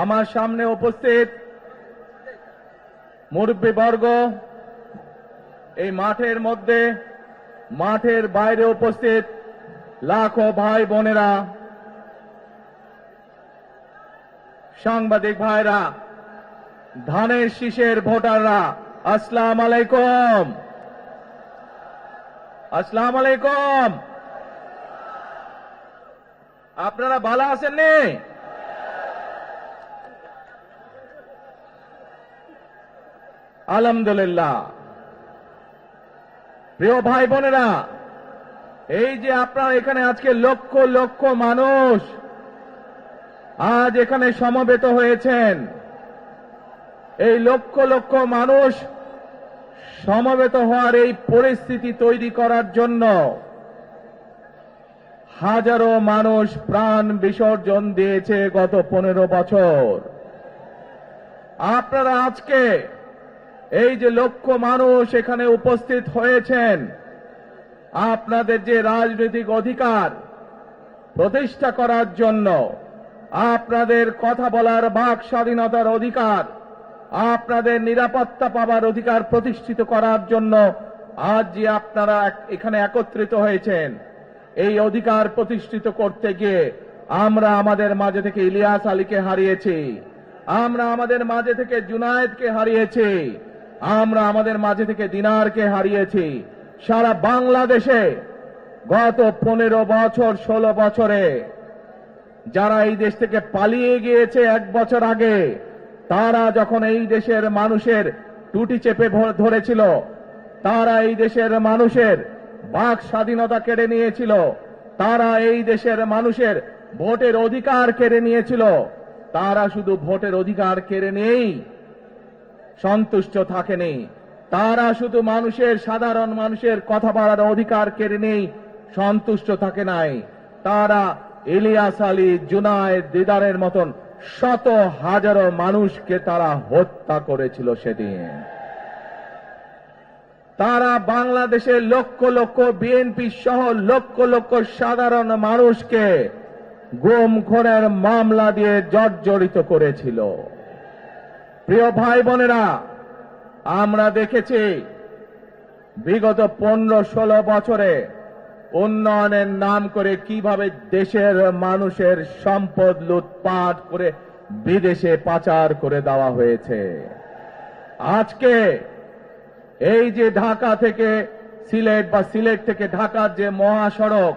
আমার সামনে উপস্থিত মুরব্বীবর্গ, এই মাঠের মধ্যে, মাঠের বাইরে উপস্থিত লাখো ভাই বোনেরা, সাংবাদিক ভাইরা, ধানের শীষের ভোটাররা, আসসালাম আলাইকুম। আসসালাম আলাইকুম। আপনারা ভালো আছেন নি? আলহামদুলিল্লাহ। প্রিয় ভাই বোনেরা, এই যে আপনারা এখানে আজকে লক্ষ লক্ষ মানুষ আজ এখানে সমবেত হয়েছেন, এই লক্ষ লক্ষ মানুষ সমবেত হওয়ার এই পরিস্থিতি তৈরি করার জন্য হাজারো মানুষ প্রাণ বিসর্জন দিয়েছে গত 15 বছর। আপনারা আজকে এই যে লক্ষ মানুষ এখানে উপস্থিত হয়েছেন, আপনাদের যে রাজনৈতিক অধিকার প্রতিষ্ঠা করার জন্য, আপনাদের কথা বলার বাক স্বাধীনতার অধিকার, আপনাদের নিরাপত্তা পাওয়ার অধিকার প্রতিষ্ঠিত করার জন্য আজ যে আপনারা এখানে একত্রিত হয়েছেন, এই অধিকার প্রতিষ্ঠিত করতে গিয়ে আমরা আমাদের মাঝে থেকে ইলিয়াস আলীকে হারিয়েছি, আমরা আমাদের মাঝে থেকে জুনায়েদকে হারিয়েছি, আমরা আমাদের মাঝে থেকে দিনারকে হারিয়েছি। সারা বাংলাদেশে গত 15 বছর 16 বছরে যারা এই দেশ থেকে পালিয়ে গিয়েছে 1 বছর আগে, তারা যখন এই দেশের মানুষের টুটি চেপে ধরেছিল, তারা এই দেশের মানুষের বাক স্বাধীনতা কেড়ে নিয়েছিল, তারা এই দেশের মানুষের ভোটের অধিকার কেড়ে নিয়েছিল, তারা শুধু ভোটের অধিকার কেড়ে নিয়েই সন্তুষ্ট থাকেনি, তারা শুধু সাধারণ মানুষের কথা বলার অধিকার কেড়ে নেই সন্তুষ্ট থাকে নাই, তারা ইলিয়াস আলী, জুনায়েদ, দিদারের মতন শত হাজারো মানুষকে তারা হত্যা করেছিল সেদিন। তারা বাংলাদেশের লক্ষ লক্ষ বিএনপি সহ লক্ষ লক্ষ সাধারণ মানুষকে গুম খুনের মামলা দিয়ে জর্জরিত করেছিল। প্রিয় ভাই বোনেরা, আমরা দেখেছি বিগত 15-16 বছরে উন্নয়নের নাম করে কিভাবে দেশের মানুষের সম্পদ লুটপাট করে বিদেশে পাচার করে দেওয়া হয়েছে। আজকে এই যে ঢাকা থেকে সিলেট বা সিলেট থেকে ঢাকার যে মহাসড়ক,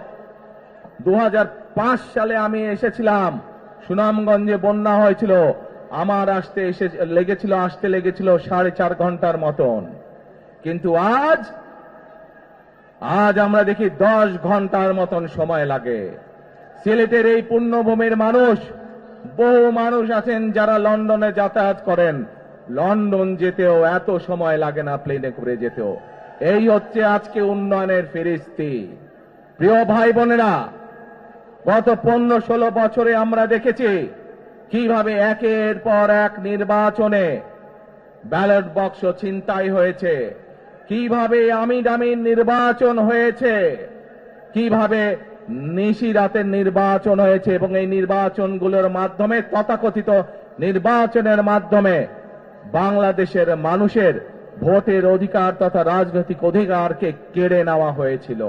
2005 সালে আমি এসেছিলাম, সুনামগঞ্জে বন্যা হয়েছিল, আমার আসতে লেগেছিল 4.5 ঘন্টার মতন, কিন্তু আজ আমরা দেখি 10 ঘন্টার মতন সময় লাগে। সিলেটের এই পুণ্যভূমির মানুষ, বহু মানুষ আছেন যারা লন্ডনে যাতায়াত করেন, লন্ডন যেতেও এত সময় লাগে না প্লেনে করে যেতেও। এই হচ্ছে আজকে উন্নয়নের ফিরিস্তি। প্রিয় ভাই বোনেরা, গত 15-16 বছরে আমরা দেখেছি কিভাবে একের পর এক নির্বাচনে ব্যালট বাক্স ছিনতাই হয়েছে, কিভাবে আমিন নির্বাচন হয়েছে, কিভাবে নিশিরাতের নির্বাচন হয়েছে, এবং এই নির্বাচনগুলোর মাধ্যমে, তথাকথিত নির্বাচনের মাধ্যমে বাংলাদেশের মানুষের ভোটের অধিকার তথা রাজনৈতিক অধিকারকে কেড়ে নেওয়া হয়েছিল।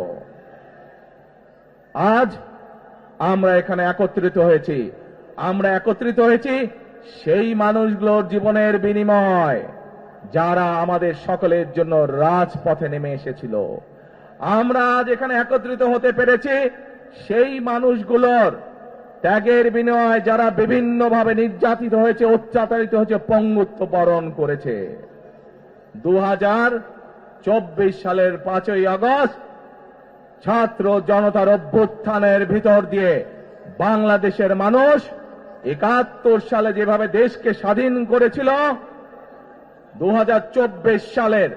আজ আমরা এখানে একত্রিত হয়েছি, সেই মানুষগুলোর জীবনের বিনিময় যারা আমাদের সকলের জন্য রাজপথে নেমে এসেছিল। আমরা আজ এখানে একত্রিত হতে পেরেছি সেই মানুষগুলোর ত্যাগের বিনিময়ে যারা বিভিন্নভাবে নির্যাতিত হয়েছে, অত্যাচারিত হয়েছে, পঙ্গুত্ব বরণ করেছে। 2024 সালের 5ই আগস্ট ছাত্র জনতার অভ্যুত্থানের ভিতর দিয়ে বাংলাদেশের মানুষ 71 সালে যেভাবে দেশকে স্বাধীন করেছিল, 2024 সালের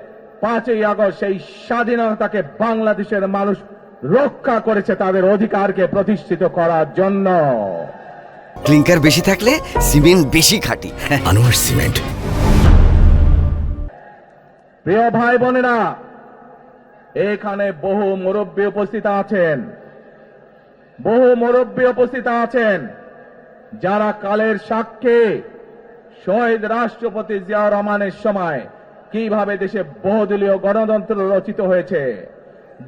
5ই আগস্ট সেই স্বাধীনতাকে বাংলাদেশের মানুষ রক্ষা করেছে তাদের অধিকারকে প্রতিষ্ঠিত করার জন্য। ক্লিংকার বেশি থাকলে সিমেন্ট বেশি খাঁটি। আনোয়ার সিমেন্ট। প্রিয় ভাই বোনেরা, এখানে বহু মুরব্বী উপস্থিত আছেন, যারা কালের সাক্ষী শহীদ রাষ্ট্রপতি জিয়াউর রহমানের সময় কিভাবে দেশে বহুদলীয় গণতন্ত্র রচিত হয়েছে।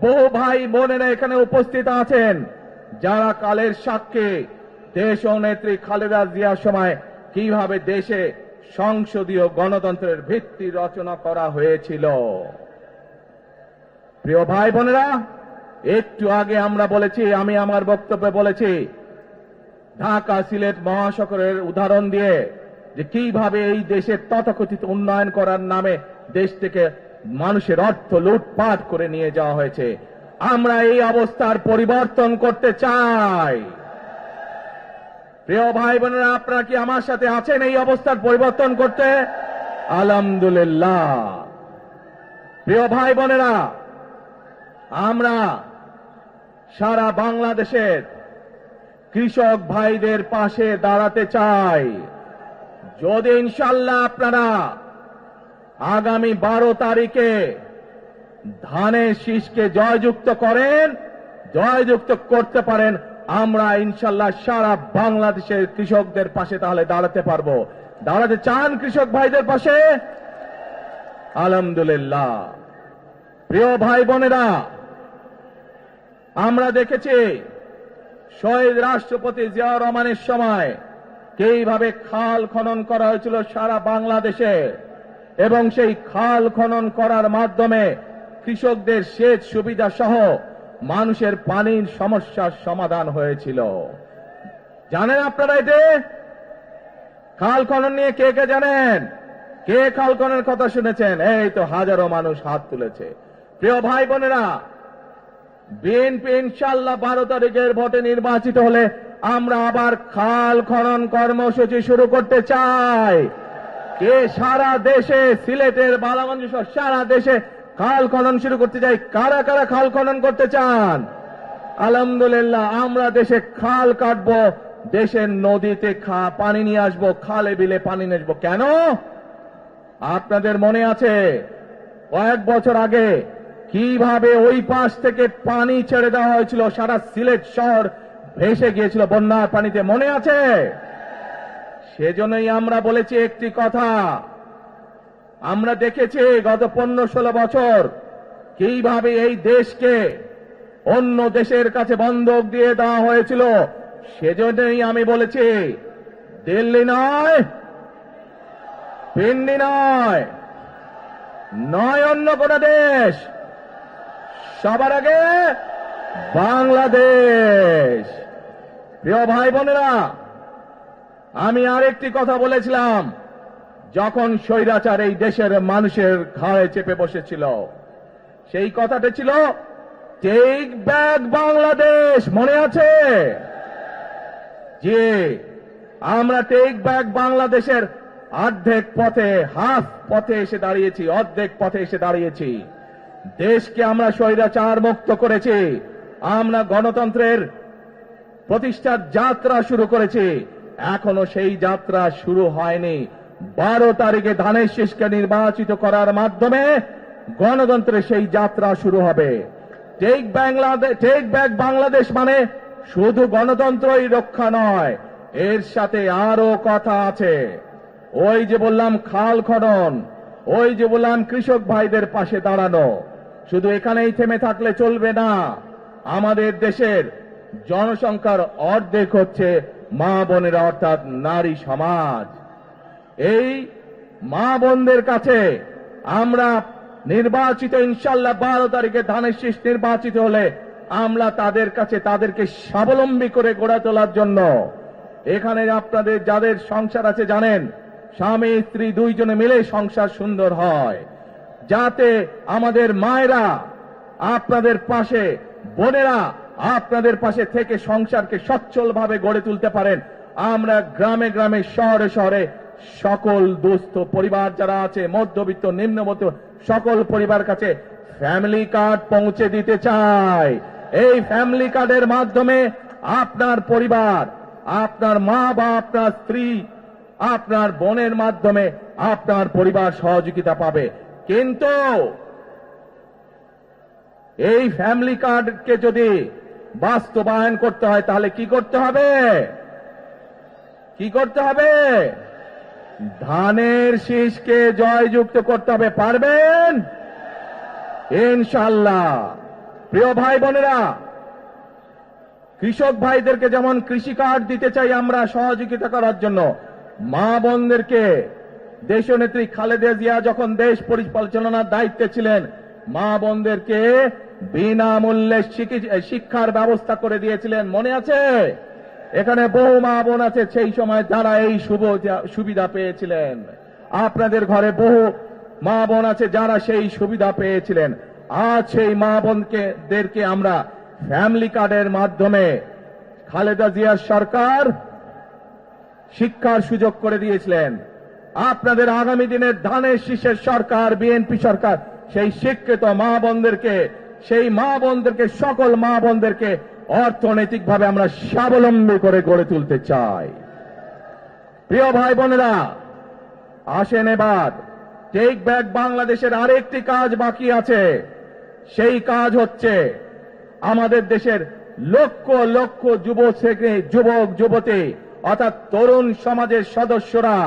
বহু ভাই বোনেরা এখানে উপস্থিত আছেন যারা কালের সাক্ষী দেশ ও নেত্রী খালেদা জিয়ার সময় কিভাবে দেশে সংসদীয় গণতন্ত্রের ভিত্তি রচনা করা হয়েছিল। প্রিয় ভাই বোনেরা, একটু আগে আমরা বলেছি, আমি আমার বক্তব্যে বলেছি, ঢাকা সিলেট মহাসড়কের উদাহরণ দিয়ে যে কিভাবে এই দেশের তথাকথিত উন্নয়ন করার নামে দেশ থেকে মানুষের অর্থ লুটপাট করে নিয়ে যাওয়া হয়েছে। আমরা এই অবস্থার পরিবর্তন করতে চাই। প্রিয় ভাই বোনেরা, আপনারা কি আমার সাথে আছেন এই অবস্থার পরিবর্তন করতে? আলহামদুলিল্লাহ। প্রিয় ভাই বোনেরা, আমরা সারা বাংলাদেশের কৃষক ভাইদের পাশে দাঁড়াতে চাই। যদি ইনশাআল্লাহ আপনারা আগামী 12 তারিখে ধানের শীষকে জয়যুক্ত করেন, জয়যুক্ত করতে পারেন, আমরা ইনশাআল্লাহ সারা বাংলাদেশের কৃষকদের পাশে তাহলে দাঁড়াতে পারবো। দাঁড়াতে চান কৃষক ভাইদের পাশে? আলহামদুলিল্লাহ। প্রিয় ভাই বোনেরা, আমরা দেখেছি শহীদ রাষ্ট্রপতি জিয়াউর রহমানের সময় কিভাবে খাল খনন করা হয়েছিল সারা বাংলাদেশে, এবং সেই খাল খনন করার মাধ্যমে কৃষকদের সেচ সুবিধা সহ মানুষের পানির সমস্যার সমাধান হয়েছিল। জানেন আপনারা এতে খাল খনন নিয়ে কে কে জানেন? কে খাল খননের কথা শুনেছেন? এই তো হাজারো মানুষ হাত তুলেছে। প্রিয় ভাই বোনেরা, বিএনপি ইনশাআল্লাহ 12 তারিখের ভোটে নির্বাচিত হলে আমরা আবার খাল খনন কর্মসূচি শুরু করতে চাই। কে সারা দেশে, সিলেটের বালাগঞ্জ সহ সারা দেশে খাল খনন শুরু করতে চাই? কারা কারা খাল খনন করতে চান? আলহামদুলিল্লাহ। আমরা দেশে খাল কাটবো, দেশের নদীতে পানি নিয়ে আসবো, খালে বিলে পানি নিয়ে আসবো। কেন? আপনাদের মনে আছে কয়েক বছর আগে কিভাবে ওই পাশ থেকে পানি ছেড়ে দেওয়া হয়েছিল, সারা সিলেট শহর ভেসে গিয়েছিল বন্যার পানিতে, মনে আছে? সেজন্যই আমরা বলেছি একটি কথা, আমরা দেখেছি গত 15-16 বছর কিভাবে এই দেশকে অন্য দেশের কাছে বন্ধক দিয়ে দেওয়া হয়েছিল। সেজন্যই আমি বলেছি দিল্লি নয়, পিন্ডি নয়, নয় অন্য কোন দেশ, সবার আগে বাংলাদেশ। প্রিয় ভাই বোনেরা, আমি আরেকটি কথা বলেছিলাম যখন স্বৈরাচার এই দেশের মানুষের ঘাড়ে চেপে বসেছিল, সেই কথাটা ছিল টেক ব্যাক বাংলাদেশ। মনে আছে? জি, আমরা টেক ব্যাক বাংলাদেশের অর্ধেক পথে, হাফ পথে এসে দাঁড়িয়েছি, অর্ধেক পথে এসে দাঁড়িয়েছি। দেশকে আমরা স্বৈরাচার মুক্ত করেছি, আমরা গণতন্ত্রের প্রতিষ্ঠার যাত্রা শুরু করেছি। এখনো সেই যাত্রা শুরু হয়নি। 12 তারিখে ধানের শীষকে নির্বাচিত করার মাধ্যমে গণতন্ত্রের সেই যাত্রা শুরু হবে। টেক ব্যাক বাংলাদেশ মানে শুধু গণতন্ত্রই রক্ষা নয়, এর সাথে আরো কথা আছে। ওই যে বললাম খাল খনন, ওই যে বললাম কৃষক ভাইদের পাশে দাঁড়ানো, শুধু এখানেই থেমে থাকলে চলবে না। আমাদের দেশের জনসংখ্যার অর্ধেক হচ্ছে মা বোনেরা, অর্থাৎ নারী সমাজ। এই মা বোনদের কাছে আমরা নির্বাচিত, ইনশাআল্লাহ 12 তারিখে ধানের শীষ নির্বাচিত হলে আমরা তাদের কাছে তাদেরকে স্বাবলম্বী করে গড়ে তোলার জন্য, এখানে আপনাদের যাদের সংসার আছে জানেন, স্বামী স্ত্রী দুইজনে মিলে সংসার সুন্দর হয়, যাতে আমাদের মায়েরা আপনাদের পাশে, বোনেরা আপনাদের পাশে থেকে সংসারকে সচ্ছলভাবে গড়ে তুলতে পারেন। আমরা গ্রামে গ্রামে, শহরে শহরে সকল দুস্থ পরিবার যারা আছে, মধ্যবিত্ত নিম্নবিত্ত সকল পরিবার কাছে ফ্যামিলি কার্ড পৌঁছে দিতে চাই। এই ফ্যামিলি কার্ডের মাধ্যমে আপনার পরিবার, আপনার মা বা আপনার স্ত্রী, আপনার বোনের মাধ্যমে আপনার পরিবার সহযোগিতা পাবে। কিন্তু এই ফ্যামিলি কার্ডকে যদি বাস্তবায়ন করতে হয় তাহলে কি করতে হবে? কি করতে হবে? ধানের শীষকে জয়যুক্ত করতে হবে। পারবেন ইনশাআল্লাহ। প্রিয় ভাই বোনেরা, কৃষক ভাইদেরকে যেমন কৃষি কার্ড দিতে চাই আমরা সহযোগিতা করার জন্য, মা বোনদেরকে দেশনেত্রী খালেদা জিয়া যখন দেশ পরিচালনার দায়িত্বে ছিলেন, মা বোনদেরকে বিনামূল্যে শিক্ষার ব্যবস্থা করে দিয়েছিলেন। মনে আছে? এখানে বহু মা বোন আছে সেই সময় যারা এই সুবিধা পেয়েছিলেন। আপনাদের ঘরে বহু মা বোন আছে যারা সেই সুবিধা পেয়েছিলেন। আজ সেই মা বোনদেরকে আমরা ফ্যামিলি কার্ডের মাধ্যমে খালেদা জিয়ার সরকার শিক্ষার সুযোগ করে দিয়েছিলেন। আপনাদের আগামী দিনের ধানের শীষের সরকার, বিএনপি সরকার, সেই শিক্ষিত মা বোনদেরকে, সকল মা বোনদেরকে অর্থনৈতিকভাবে আমরা স্বাবলম্বী করে গড়ে তুলতে চাই। প্রিয় ভাই বোনেরা, আসেন এবার টেক ব্যাক বাংলাদেশের আরেকটি কাজ বাকি আছে। সেই কাজ হচ্ছে আমাদের দেশের লক্ষ লক্ষ যুবক যুবতী অর্থাৎ তরুণ সমাজের সদস্যরা,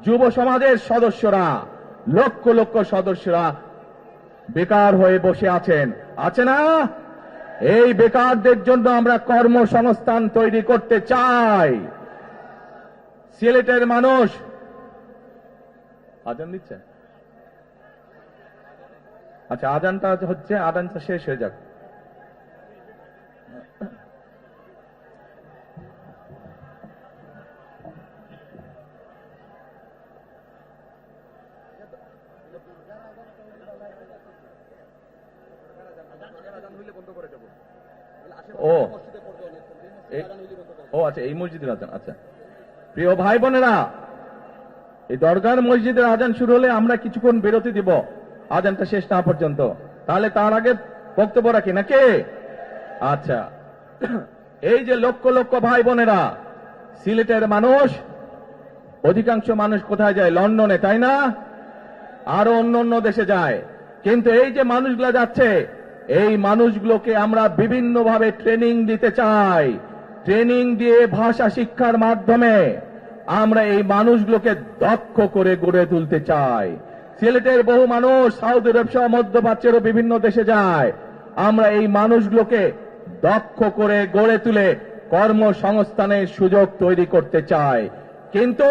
যুব সমাজের সদস্যরা, লক্ষ লক্ষ সদস্যরা বেকার হয়ে বসে আছেন, আছে না? এই বেকারদের জন্য আমরা কর্মসংস্থান তৈরি করতে চাই। সিলেটের মানুষ আজান দিচ্ছে, আচ্ছা আজানটা হচ্ছে, আজানটা শেষ হয়ে যাক। ও আচ্ছা, এই মসজিদের আজান। আচ্ছা প্রিয় ভাই বোনেরা, এই দরগার মসজিদের আজান শুরু হলে আমরা কিছুক্ষণ বিরতি দিব আজানটা শেষ না পর্যন্ত, তাহলে তার আগে বক্তব্য রাখি নাকি? আচ্ছা, এই যে লক্ষ লক্ষ ভাই বোনেরা, সিলেটের মানুষ, অধিকাংশ মানুষ কোথায় যায়? লন্ডনে, তাই না? আরো অন্য অন্য দেশে যায়। কিন্তু এই যে মানুষগুলো যাচ্ছে, এই মানুষগুলোকে আমরা বিভিন্নভাবে ট্রেনিং দিতে চাই। ট্রেনিং দিয়ে ভাষা শিক্ষার মাধ্যমে আমরা এই মানুষগুলোকে দক্ষ করে গড়ে তুলতে চাই। সিলেটের বহু মানুষ সৌদি আরব সহ মধ্যপ্রাচ্যেরও বিভিন্ন দেশে যায়। আমরা এই মানুষগুলোকে দক্ষ করে গড়ে তুলে কর্মসংস্থানের সুযোগ তৈরি করতে চাই। কিন্তু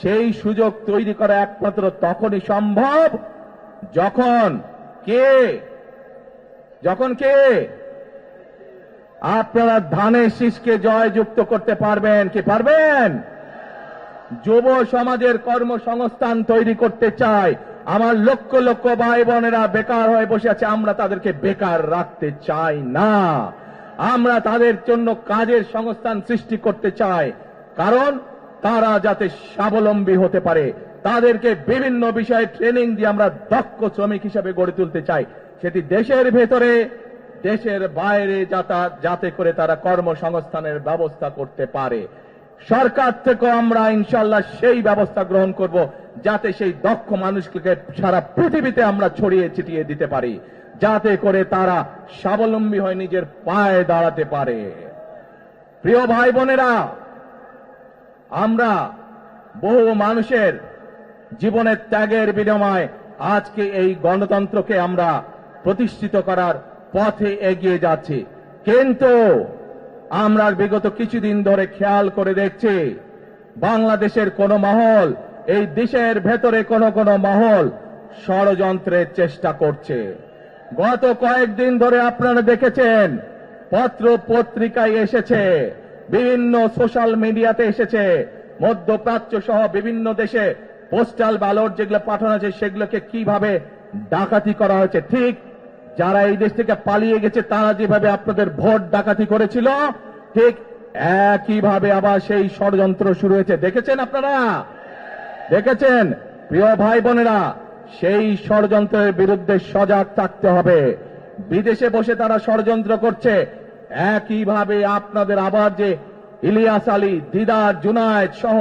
সেই সুযোগ তৈরি করা একমাত্র তখনই সম্ভব যখন আপনারা ধানের শীষকে জয়যুক্ত করতে পারবেন। কি পারবেন? যুব সমাজের কর্মসংস্থান তৈরি করতে চাই। আমার লক্ষ লক্ষ ভাই বোনেরা বেকার হয়ে বসে আছে, আমরা তাদেরকে বেকার রাখতে চাই না। আমরা তাদের জন্য কাজের সংস্থান সৃষ্টি করতে চাই, কারণ তারা যাতে স্বাবলম্বী হতে পারে। তাদেরকে বিভিন্ন বিষয়ে ট্রেনিং দিয়ে আমরা দক্ষ শ্রমিক হিসেবে গড়ে তুলতে চাই, সেটি দেশের ভেতরে দেশের বাইরে যাতে করে তারা কর্মসংস্থানের ব্যবস্থা করতে পারে। সরকার থেকে আমরা ইনশাআল্লাহ সেই ব্যবস্থা গ্রহণ করব, যাতে সেই দক্ষ মানুষকে সারা পৃথিবীতে আমরা ছড়িয়ে ছিটিয়ে দিতে পারি, যাতে করে তারা স্বাবলম্বী হয়ে নিজের পায়ে দাঁড়াতে পারে। প্রিয় ভাই বোনেরা, আমরা বহু মানুষের জীবনের ত্যাগের বিনিময়ে আজকে এই গণতন্ত্রকে আমরা প্রতিষ্ঠিত করার পথে এগিয়ে যাচ্ছি। কিন্তু আমরা বিগত কিছুদিন ধরে খেয়াল করে দেখছি, বাংলাদেশের কোন মহল, এই দেশের ভেতরে কোন মহল ষড়যন্ত্রের চেষ্টা করছে। গত কয়েকদিন ধরে আপনারা দেখেছেন, পত্র পত্রিকায় এসেছে, বিভিন্ন সোশ্যাল মিডিয়াতে এসেছে, মধ্যপ্রাচ্য সহ বিভিন্ন দেশে পোস্টাল ব্যালট যেগুলো পাঠানো হয়েছে সেগুলোকে কিভাবে ডাকাতি করা হয়েছে। ঠিক যারা এই দেশ থেকে পালিয়ে গেছে তারা যেভাবে আপনাদের ভোট ডাকাতি করেছিল, ঠিক একইভাবে আবার সেই ষড়যন্ত্র শুরু হয়েছে। দেখেছেন আপনারা? দেখেছেন? প্রিয় ভাই বোনেরা, সেই ষড়যন্ত্রের বিরুদ্ধে সজাগ থাকতে হবে। বিদেশে বসে তারা ষড়যন্ত্র করছে, একইভাবে আপনাদের আবার যে ইলিয়াস আলী, দিদার, জুনায়েদ সহ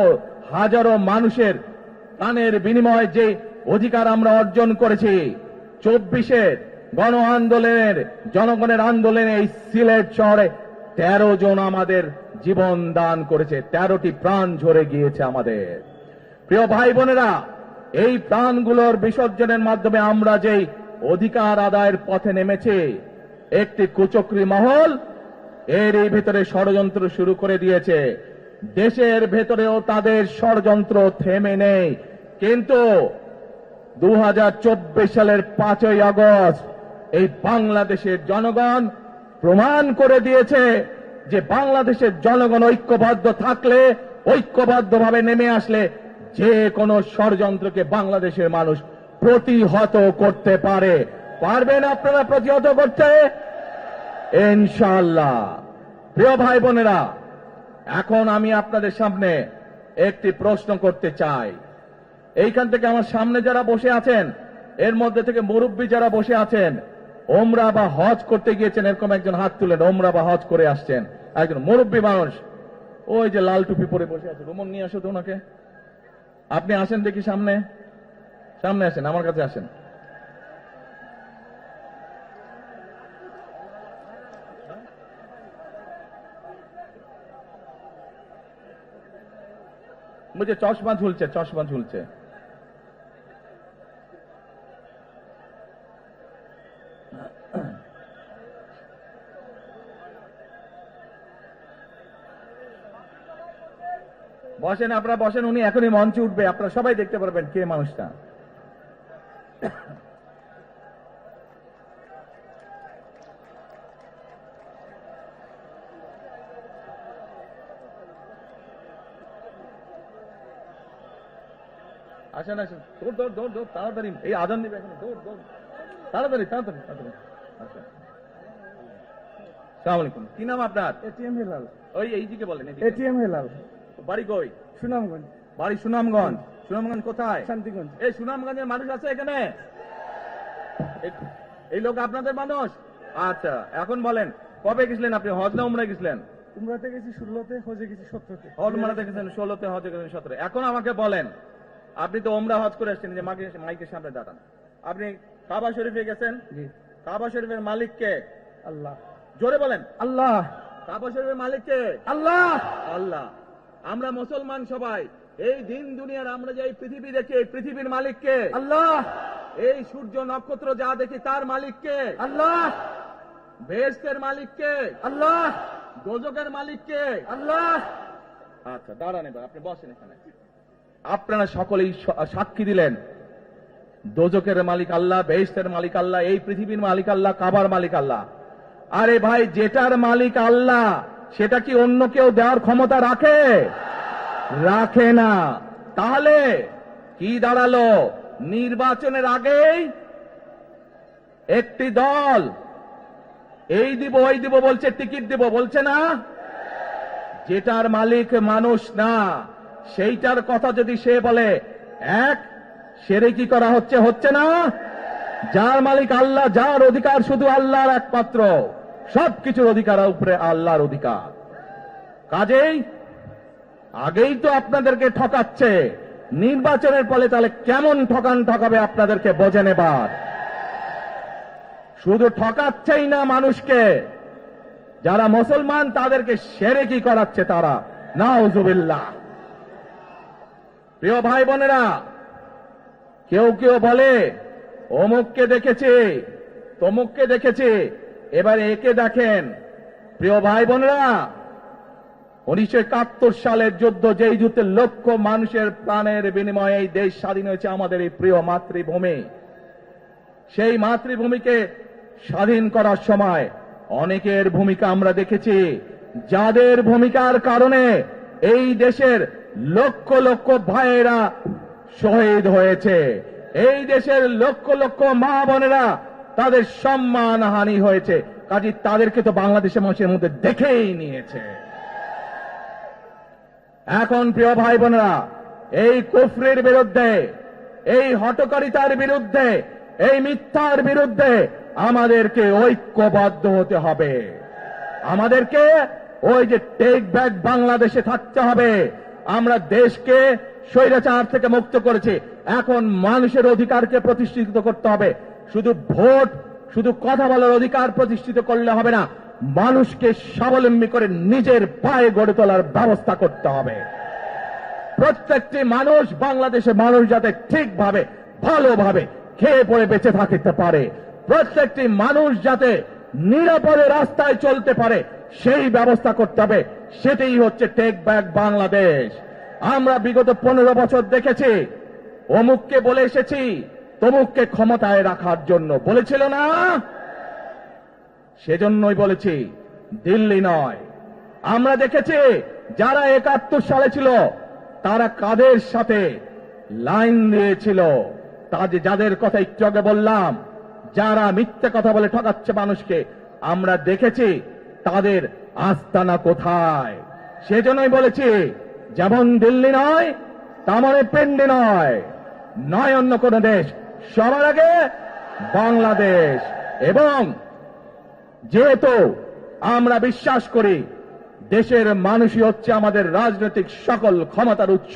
হাজারো মানুষের প্রাণের বিনিময়ে যে অধিকার আমরা অর্জন করেছি, 24-এর গণ আন্দোলনের, জনগণের আন্দোলনে এই সিলেট শহরে 13 জন আমাদের জীবন দান করেছে, 13টি প্রাণ ঝরে গিয়েছে আমাদের। প্রিয় ভাই বোনেরা, এই প্রাণগুলোর বিসর্জনের মাধ্যমে আমরা যেই অধিকার আদায়ের পথে নেমেছি, একটি কুচক্রী মহল এরই ভিতরে ষড়যন্ত্র শুরু করে দিয়েছে। দেশের ভেতরেও তাদের ষড়যন্ত্র থেমে নেই, কিন্তু 2024 সালের 5ই আগস্ট এই বাংলাদেশের জনগণ প্রমাণ করে দিয়েছে যে বাংলাদেশের জনগণ ঐক্যবদ্ধ থাকলে, ঐক্যবদ্ধভাবে নেমে আসলে যে কোনো ষড়যন্ত্রকে বাংলাদেশের মানুষ প্রতিহত করতে পারে। পারবেন আপনারা প্রতিহত করতে? ইনশাআল্লাহ। প্রিয় ভাই বোনেরা, এখন আমি আপনাদের সামনে একটি প্রশ্ন করতে চাই। এইখান থেকে আমার সামনে যারা বসে আছেন, এর মধ্যে থেকে মুরব্বী যারা বসে আছেন, ওমরা বা হজ করতে গিয়েছেন, এরকম একজন হাত তুলেন। ওমরা বা হজ করে আসছেন, একজন মুরব্বী মানুষ, ওই যে লাল টুপি পরে বসে আছে, রুমন নিয়ে আসো তো ওনাকে। আপনি আসেন দেখি সামনে, সামনে আসেন, আমার কাছে আসেন। মুঝে চশমা ঝুলছে, চশমা ঝুলছে। বসেন, আপনারা বসেন, উনি এখনই মঞ্চে উঠবে, আপনারা সবাই দেখতে পারবেন কে মানুষটা। আসেন আসেন, দৌড় দৌড় দৌড় দৌড়, তাড়াতাড়ি, এই আজান দিবে এখন, দৌড় দৌড়, তাড়াতাড়ি তাড়াতাড়ি তাড়াতাড়ি। আচ্ছা, আসসালামু আলাইকুম। কি নাম আপনার? এটিএম হেলাল। ওই এইদিকে বলেন। এটিএম হেলাল। বাড়ি কই? সুনামগঞ্জ। বাড়ি সুনামগঞ্জ। সুনামগঞ্জ কোথায়? শান্তিগঞ্জ। এই সুনামগঞ্জের মানুষ আছে এখানে? এই লোক আপনাদের মানুষ? আচ্ছা, এখন বলেন, কবে গেছিলেন আপনি? হজ না উমরায় গেছিলেন? উমরাতে গেছি 16তে, হজে গেছি 17তে। উমরাতে গেছেন 16তে, হজে গেছেন 17। এখন আমাকে বলেন, আপনি তো উমরা হজ করে আসছেন, যে মাইকের সামনে দাঁড়ান, আপনি কাবা শরীফে গেছেন, জি। কাবা শরীফের মালিক কে? আল্লাহ। জোরে বলেন। আল্লাহ। কাবা শরীফের মালিক কে? আল্লাহ। আল্লাহ। আমরা মুসলমান সবাই, এই দিন দুনিয়ার আমরা যে এই পৃথিবী দেখি, এই পৃথিবীর মালিক কে? আল্লাহ। এই সূর্য নক্ষত্র যা দেখি তার মালিক কে? আল্লাহ। বেহেশতের মালিক কে? আল্লাহ। দোজখের মালিক কে? আল্লাহ। আচ্ছা, দাঁড়ান, এবার আপনি বসেন এখানে। আপনারা সকলেই সাক্ষী দিলেন, দোজখের মালিক আল্লাহ, বেহেশতের মালিক আল্লাহ, এই পৃথিবীর মালিক আল্লাহ, কাবার মালিক আল্লাহ। আরে ভাই, যেটার মালিক আল্লাহ সেটা কি অন্য কেউ দেওয়ার ক্ষমতা রাখে? রাখে না। তাহলে কি দাঁড়ালো? নির্বাচনের আগেই একটি দল এই দিব ওই দিব বলছে, টিকিট দিব বলছে না? যেটার মালিক মানুষ না, সেইটার কথা যদি সে বলে, এক শিরকি করা হচ্ছে, হচ্ছে না? যার মালিক আল্লাহ, যার অধিকার শুধু আল্লাহর একমাত্র, সবকিছুর অধিকার উপরে আল্লাহর অধিকার। কাজেই আগেই তো আপনাদেরকে ঠকাচ্ছে, নির্বাচনের ফলে তাহলে কেমন ঠকাবে আপনাদেরকে বোঝেন এবার। শুধু ঠকাচ্ছেই না মানুষকে, যারা মুসলমান তাদেরকে শিরকি করাচ্ছে তারা, নাউজুবিল্লাহ। প্রিয় ভাই বোনেরা, কেউ কেউ বলে অমুককে দেখেছে, তমুককে দেখেছে, এবার একে দেখেন। প্রিয় ভাই বোনেরা, 1971 সালের যুদ্ধ, যেই যুদ্ধে লক্ষ মানুষের প্রাণের বিনিময়ে এই দেশ স্বাধীন হয়েছে, আমাদের এই প্রিয় মাতৃভূমি, সেই মাতৃভূমিকে স্বাধীন করার সময় অনেকের ভূমিকা আমরা দেখেছি, যাদের ভূমিকার কারণে এই দেশের লক্ষ লক্ষ ভাইয়েরা শহীদ হয়েছে, এই দেশের লক্ষ লক্ষ মা বোনেরা তাদের সম্মান হানি হয়েছে। কাজে তাদেরকে তো বাংলাদেশের মানুষের মধ্যে দেখেই নিয়েছে। এখন প্রিয় ভাই বোনেরা, এই কুফরির বিরুদ্ধে, এই হঠকারিতার বিরুদ্ধে, এই মিথ্যার বিরুদ্ধে আমাদেরকে ঐক্যবদ্ধ হতে হবে। আমাদেরকে ওই যে টেক ব্যাক বাংলাদেশে থাকতে হবে। আমরা দেশকে স্বৈরাচার থেকে মুক্ত করেছি, এখন মানুষের অধিকারকে প্রতিষ্ঠিত করতে হবে। শুধু ভোট, শুধু কথা বলার অধিকার প্রতিষ্ঠিত করলে হবে না, মানুষকে স্বাবলম্বী করে নিজের পায়ে গড়ে তোলার ব্যবস্থা করতে হবে। প্রত্যেকটি মানুষ, বাংলাদেশের মানুষ যাতে ঠিকভাবে ভালোভাবে খেয়ে পড়ে বেঁচে থাকতে পারে, প্রত্যেকটি মানুষ যাতে নিরাপদে রাস্তায় চলতে পারে, সেই ব্যবস্থা করতে হবে। সেটাই হচ্ছে টেক ব্যাক বাংলাদেশ। আমরা বিগত 15 বছর দেখেছি, অমুককে বলে এসেছি তমুককে ক্ষমতায় রাখার জন্য, বলেছিল না? সেজন্যই বলেছি, দিল্লি নয়। আমরা দেখেছি যারা 71 সালে ছিল তারা কাদের সাথে লাইন দিয়েছিল, যাদের কথা একটু আগে বললাম, যারা মিথ্যে কথা বলে ঠকাচ্ছে মানুষকে, আমরা দেখেছি তাদের আস্তানা কোথায়। সেজন্যই বলেছি, যেমন দিল্লি নয় তেমন পেন্ডি নয়, নয় অন্য কোন দেশ, সবার আগে বাংলাদেশ। এবং যেহেতু আমরা বিশ্বাস করি দেশের মানুষই হচ্ছে আমাদের রাজনৈতিক সকল ক্ষমতার উৎস,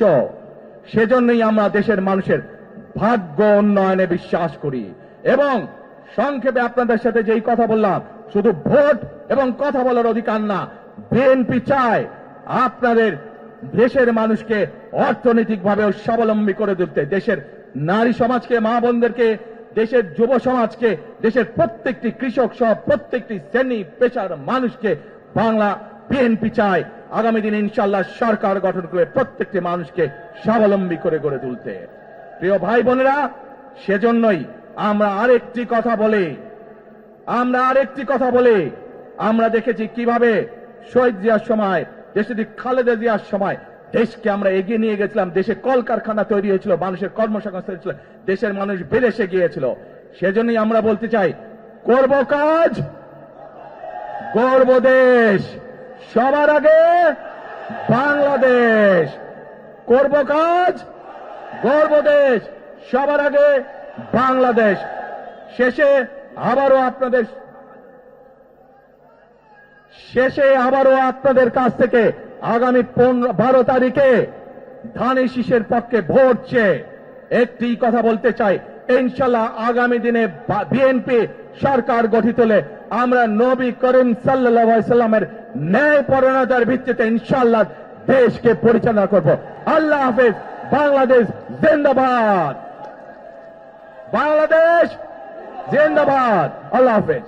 সেজন্যই আমরা দেশের মানুষের ভাগ্য উন্নয়নে বিশ্বাস করি। এবং সংক্ষেপে আপনাদের সাথে যেই কথা বললাম, শুধু ভোট এবং কথা বলার অধিকার না, বিএনপি চায় আপনাদের দেশের মানুষকে অর্থনৈতিকভাবেও স্বাবলম্বী করে তুলতে, দেশের নারী সমাজকে, মা বোনদেরকে, দেশের যুব সমাজকে, দেশের প্রত্যেকটি কৃষক সহ প্রত্যেকটি শ্রেণী পেশার মানুষকে বাংলা বিএনপি চায় আগামী দিনে ইনশাআল্লাহ সরকার গঠন করে প্রত্যেকটি মানুষকে স্বাবলম্বী করে গড়ে তুলতে। প্রিয় ভাই বোনেরা, সেজন্যই আমরা আরেকটি কথা বলি, আমরা দেখেছি কিভাবে শহীদ জিয়ার সময়, দেশটি খালেদা জিয়ার সময় দেশকে আমরা এগিয়ে নিয়ে গেছিলাম, দেশে কলকারখানা তৈরি হয়েছিল, মানুষের কর্মসংস্থান ছিল, দেশের মানুষ বিদেশে গিয়েছিল। সেজন্যই আমরা বলতে চাই, করব কাজ গর্ব দেশ, সবার আগে বাংলাদেশ। করব কাজ গর্ব দেশ, সবার আগে বাংলাদেশ। শেষে আবারও আপনাদের কাছ থেকে আগামী 12 তারিখে ধানের শীষের পক্ষে ভোট চেয়ে একটি কথা বলতে চাই, ইনশাআল্লাহ আগামী দিনে বিএনপি সরকার গঠিত হলে আমরা নবী করিম সাল্লাল্লাহু আলাইহি সাল্লামের ন্যায় পরায়ণতার ভিত্তিতে ইনশাআল্লাহ দেশকে পরিচালনা করব। আল্লাহ হাফেজ। বাংলাদেশ জিন্দাবাদ, বাংলাদেশ জিন্দাবাদ। আল্লাহ হাফেজ।